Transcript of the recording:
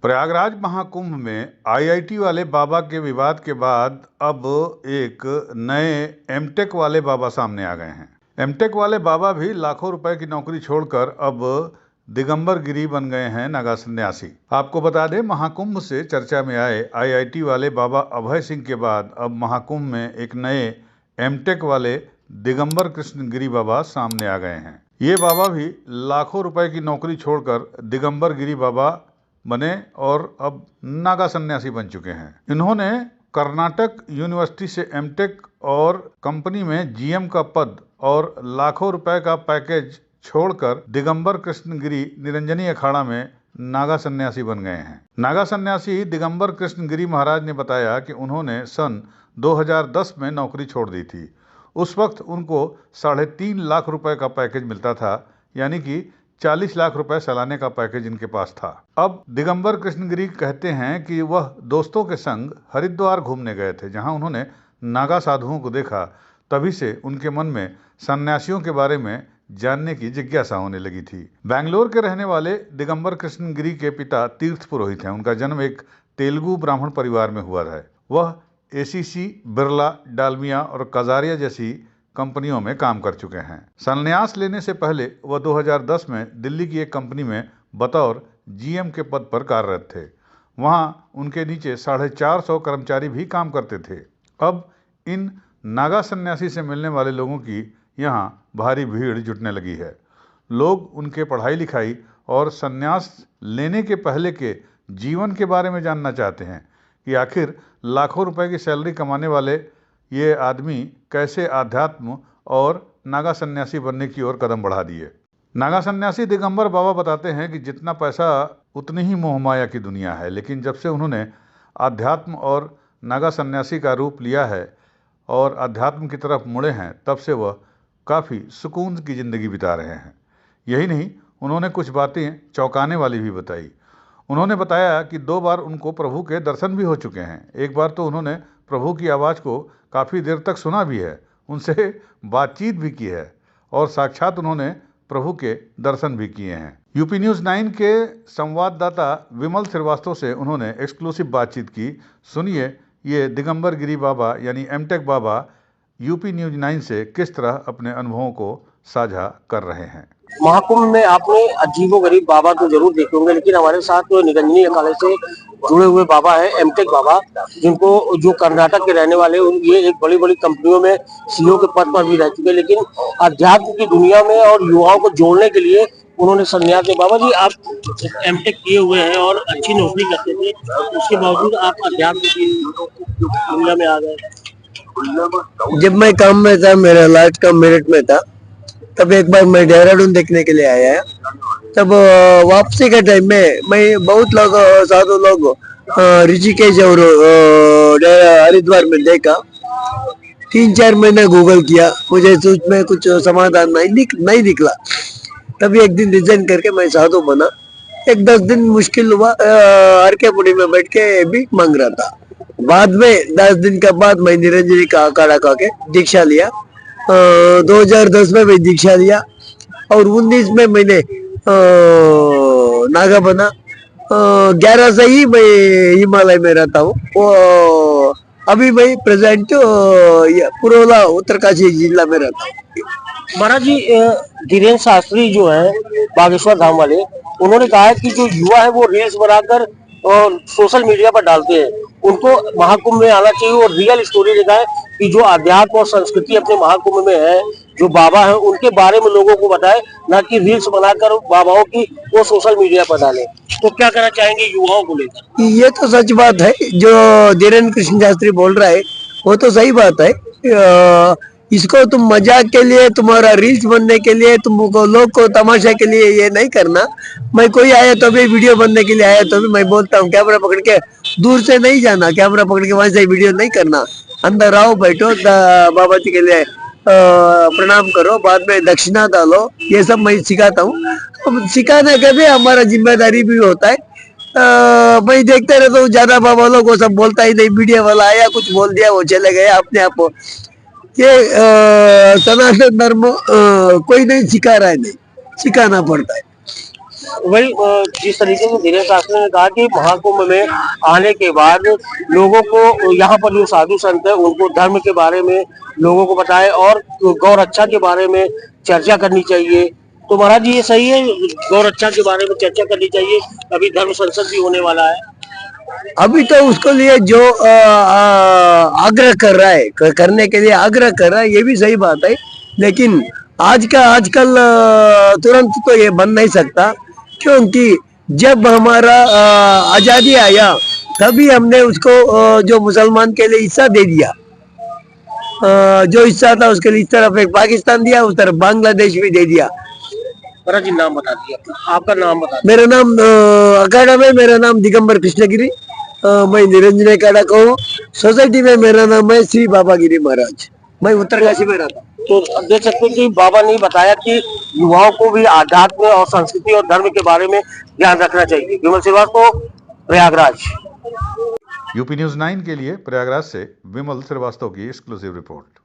प्रयागराज महाकुंभ में आईआईटी वाले बाबा के विवाद के बाद अब एक नए एमटेक वाले बाबा सामने आ गए हैं। एमटेक वाले बाबा भी लाखों रुपए की नौकरी छोड़कर अब दिगंबर गिरी बन गए हैं नागा सन्यासी। आपको बता दें, महाकुंभ से चर्चा में आए आईआईटी वाले बाबा अभय सिंह के बाद अब महाकुंभ में एक नए एमटेक वाले दिगंबर कृष्ण गिरी बाबा सामने आ गए हैं। ये बाबा भी लाखों रुपए की नौकरी छोड़कर दिगंबर गिरी बाबा बने और अब नागा सन्यासी बन चुके हैं। इन्होंने कर्नाटक यूनिवर्सिटी से एमटेक और कंपनी में जीएम का पद और लाखों रुपए का पैकेज छोड़कर दिगंबर कृष्णगिरी निरंजनी अखाड़ा में नागा सन्यासी बन गए हैं। नागा सन्यासी दिगंबर कृष्णगिरी महाराज ने बताया कि उन्होंने सन 2010 में नौकरी छोड़ दी थी। उस वक्त उनको 3.5 लाख रुपए का पैकेज मिलता था, यानी कि 40 लाख रुपए सालाने का पैकेज इनके पास था। अब दिगंबर कृष्णगिरी कहते हैं कि वह दोस्तों के संग हरिद्वार घूमने गए थे, जहां उन्होंने नागा साधुओं को देखा। तभी से उनके मन में सन्यासियों के बारे में जानने की जिज्ञासा होने लगी थी। बैंगलोर के रहने वाले दिगंबर कृष्णगिरी के पिता तीर्थ पुरोहित हैं। उनका जन्म एक तेलुगु ब्राह्मण परिवार में हुआ है। वह एसीसी, बिरला, डालमिया और कजारिया जैसी कंपनियों में काम कर चुके हैं। संन्यास लेने से पहले वह 2010 में दिल्ली की एक कंपनी में बतौर जीएम के पद पर कार्यरत थे। वहां उनके नीचे 450 कर्मचारी भी काम करते थे। अब इन नागा सन्यासी से मिलने वाले लोगों की यहां भारी भीड़ जुटने लगी है। लोग उनके पढ़ाई लिखाई और संन्यास लेने के पहले के जीवन के बारे में जानना चाहते हैं कि आखिर लाखों रुपए की सैलरी कमाने वाले ये आदमी कैसे आध्यात्म और नागा सन्यासी बनने की ओर कदम बढ़ा दिए। नागा सन्यासी दिगंबर बाबा बताते हैं कि जितना पैसा उतनी ही मोहमाया की दुनिया है, लेकिन जब से उन्होंने आध्यात्म और नागा सन्यासी का रूप लिया है और अध्यात्म की तरफ मुड़े हैं, तब से वह काफ़ी सुकून की ज़िंदगी बिता रहे हैं। यही नहीं, उन्होंने कुछ बातें चौंकाने वाली भी बताई। उन्होंने बताया कि 2 बार उनको प्रभु के दर्शन भी हो चुके हैं। एक बार तो उन्होंने प्रभु की आवाज़ को काफ़ी देर तक सुना भी है, उनसे बातचीत भी की है और साक्षात उन्होंने प्रभु के दर्शन भी किए हैं। यूपी न्यूज़ 9 के संवाददाता विमल श्रीवास्तव से उन्होंने एक्सक्लूसिव बातचीत की। सुनिए ये दिगंबर गिरी बाबा यानी एमटेक बाबा यूपी न्यूज़ 9 से किस तरह अपने अनुभवों को साझा कर रहे हैं। महाकुंभ में आपने अजीबोगरीब बाबा तो जरूर देखे होंगे, लेकिन हमारे साथ जो निरंजनी अखाड़े से जुड़े हुए बाबा हैं, एमटेक बाबा, जिनको जो कर्नाटक के रहने वाले, ये एक बड़ी बड़ी कंपनियों में सीईओ के पद पर भी रह चुके, लेकिन अध्यात्म की दुनिया में और युवाओं को जोड़ने के लिए उन्होंने संन्यास लिया। बाबा जी, आप एमटेक किए हुए हैं और अच्छी नौकरी करते थे, उसके बावजूद आप अध्यात्म की दुनिया में आ गए। जब मैं काम में था, मेरा लास्ट काम मेरठ में था, तब एक बार मैं देहरादून देखने के लिए आया। तब वापसी के टाइम में मैं बहुत लोग साधु लोग ऋषिकेश और हरिद्वार में देखा। 3-4 महीने गूगल किया, मुझे उसमें कुछ समाधान नहीं निकला। तभी एक दिन रिजाइन करके मैं साधु बना। एक 10 दिन मुश्किल हुआ, हरकेपुड़ी में बैठ के भी मांग रहा था। बाद में 10 दिन के बाद मैं निरंजनी का अखाड़ा के दीक्षा लिया। 2010 में मैं दीक्षा लिया और 19 में मैंने नागा बना। 11 से ही मैं हिमालय में रहता हूँ। अभी मैं प्रेजेंट पुरोला उत्तरकाशी जिला में रहता हूँ। महाराज जी, धीरेन्द्र शास्त्री जो है बागेश्वर धाम वाले, उन्होंने कहा है कि जो युवा है वो रील्स बनाकर और सोशल मीडिया पर डालते हैं, उनको महाकुंभ में आना चाहिए और रियल स्टोरी दिखाए कि जो अध्यात्म और संस्कृति अपने महाकुंभ में है, जो बाबा है उनके बारे में लोगों को बताए, ना कि रील्स बनाकर बाबाओं की वो सोशल मीडिया पर डाले। तो क्या करना चाहेंगे युवाओं को लेकर? ये तो सच बात है, जो धीरेन्द्र कृष्ण शास्त्री बोल रहा है वो तो सही बात है। इसको तुम मजाक के लिए, तुम्हारा रील्स बनने के लिए, तुमको लोग को तमाशा के लिए ये नहीं करना। मैं कोई आया तो भी वीडियो बनने के लिए आया तो भी मैं बोलता हूँ कैमरा पकड़ के दूर से नहीं जाना, कैमरा पकड़ के वहां से वीडियो नहीं करना। अंदर आओ, बैठो, बाबा जी के लिए प्रणाम करो, बाद में दक्षिणा डालो, ये सब मैं सिखाता हूँ। सिखाने का भी हमारा जिम्मेदारी भी होता है। मैं देखते रहता हूँ, ज्यादा बाबा लोग वो सब बोलता ही नहीं। मीडिया वाला आया, कुछ बोल दिया, वो चले गए अपने आप। ये सनातन धर्म कोई नहीं सिखा रहा है, नहीं सिखाना पड़ता है। वही जिस तरीके से धीरेन्द्र शास्त्री ने कहा कि महाकुंभ में आने के बाद लोगों को यहाँ पर जो साधु संत है उनको धर्म के बारे में लोगों को बताए और गौ रक्षा के बारे में चर्चा करनी चाहिए। तो महाराज जी ये सही है, गौ रक्षा के बारे में चर्चा करनी चाहिए, अभी धर्म संसद भी होने वाला है। अभी तो उसको लिए जो आग्रह कर रहा है, करने के लिए आग्रह कर रहा है, ये भी सही बात है। लेकिन आजकल तुरंत तो ये बन नहीं सकता, क्योंकि जब हमारा आजादी आया तभी हमने उसको जो मुसलमान के लिए हिस्सा दे दिया, जो हिस्सा था उसके लिए इस तरफ एक पाकिस्तान दिया, उस तरफ बांग्लादेश भी दे दिया। महाराज जी नाम बता दीजिए, आपका नाम बता दीजिए। मेरा नाम अखाड़ा में मेरा नाम दिगंबर कृष्णगिरी, मैं निरंजन अखाड़ा का हूँ। सोसाइटी में मेरा नाम है श्री बाबा गिरी महाराज, मैं उत्तरकाशी में रहता हूँ। तो देख सकते हैं कि बाबा ने बताया कि युवाओं को भी आध्यात्म और संस्कृति और धर्म के बारे में ध्यान रखना चाहिए। विमल श्रीवास्तव, प्रयागराज। यूपी न्यूज़ 9 के लिए प्रयागराज से विमल श्रीवास्तव की एक्सक्लूसिव रिपोर्ट।